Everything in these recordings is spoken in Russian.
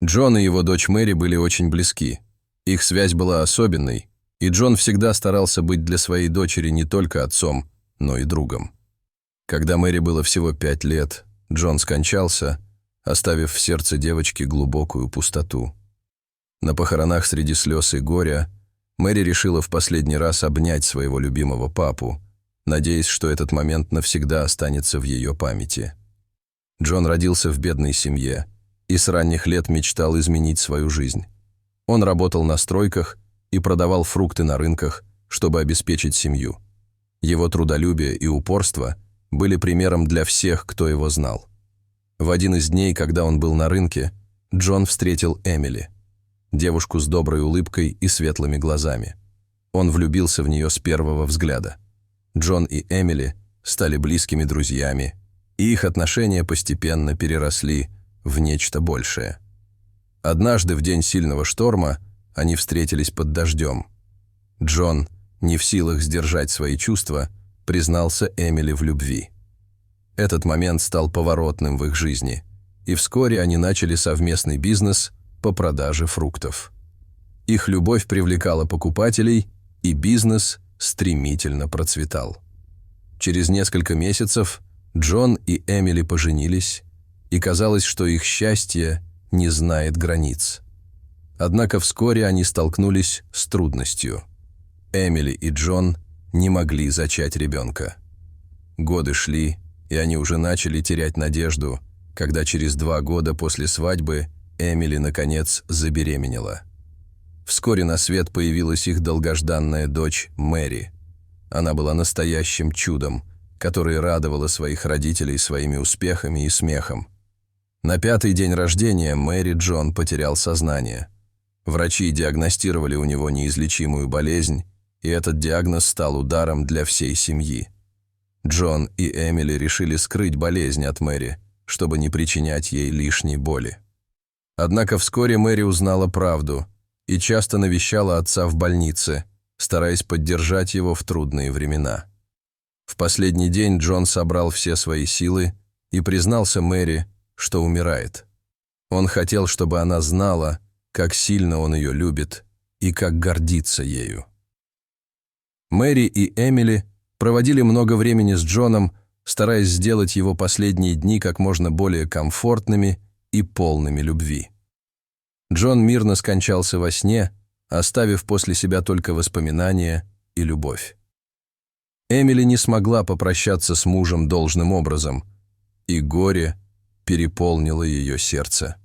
Джон и его дочь Мэри были очень близки. Их связь была особенной, и Джон всегда старался быть для своей дочери не только отцом, но и другом. Когда Мэри было всего 5 лет, Джон скончался, оставив в сердце девочки глубокую пустоту. На похоронах среди слез и горя Мэри решила в последний раз обнять своего любимого папу, надеясь, что этот момент навсегда останется в ее памяти. Джон родился в бедной семье и с ранних лет мечтал изменить свою жизнь. Он работал на стройках и продавал фрукты на рынках, чтобы обеспечить семью. Его трудолюбие и упорство были примером для всех, кто его знал. В один из дней, когда он был на рынке, Джон встретил Эмили, девушку с доброй улыбкой и светлыми глазами. Он влюбился в нее с первого взгляда. Джон и Эмили стали близкими друзьями, и их отношения постепенно переросли в нечто большее. Однажды, в день сильного шторма, они встретились под дождем. Джон, не в силах сдержать свои чувства, признался Эмили в любви. Этот момент стал поворотным в их жизни, и вскоре они начали совместный бизнес по продаже фруктов. Их любовь привлекала покупателей, и бизнес стремительно процветал. Через несколько месяцев Джон и Эмили поженились, и казалось, что их счастье не знает границ. Однако вскоре они столкнулись с трудностью. Эмили и Джон не могли зачать ребенка. Годы шли, и они уже начали терять надежду, когда через 2 года после свадьбы Эмили, наконец, забеременела. Вскоре на свет появилась их долгожданная дочь Мэри. Она была настоящим чудом, которое радовало своих родителей своими успехами и смехом. На 5-й день рождения Мэри Джон потерял сознание. Врачи диагностировали у него неизлечимую болезнь, и этот диагноз стал ударом для всей семьи. Джон и Эмили решили скрыть болезнь от Мэри, чтобы не причинять ей лишней боли. Однако вскоре Мэри узнала правду и часто навещала отца в больнице, стараясь поддержать его в трудные времена. В последний день Джон собрал все свои силы и признался Мэри, что умирает. Он хотел, чтобы она знала, как сильно он ее любит и как гордится ею. Мэри и Эмили проводили много времени с Джоном, стараясь сделать его последние дни как можно более комфортными и полными любви. Джон мирно скончался во сне, оставив после себя только воспоминания и любовь. Эмили не смогла попрощаться с мужем должным образом, и горе переполнило ее сердце.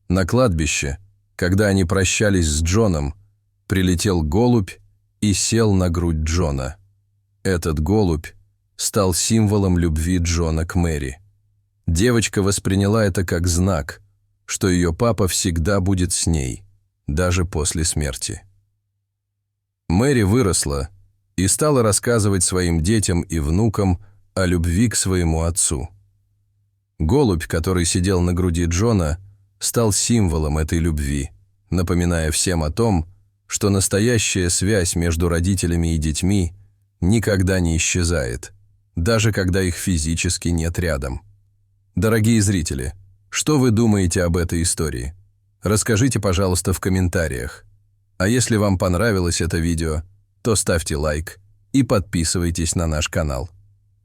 На кладбище, когда они прощались с Джоном, прилетел голубь и сел на грудь Джона. Этот голубь стал символом любви Джона к Мэри. Девочка восприняла это как знак, что ее папа всегда будет с ней, даже после смерти. Мэри выросла и стала рассказывать своим детям и внукам о любви к своему отцу. Голубь, который сидел на груди Джона, стал символом этой любви, напоминая всем о том, что настоящая связь между родителями и детьми никогда не исчезает, даже когда их физически нет рядом. Дорогие зрители, что вы думаете об этой истории? Расскажите, пожалуйста, в комментариях. А если вам понравилось это видео, то ставьте лайк и подписывайтесь на наш канал.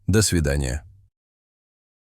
До свидания.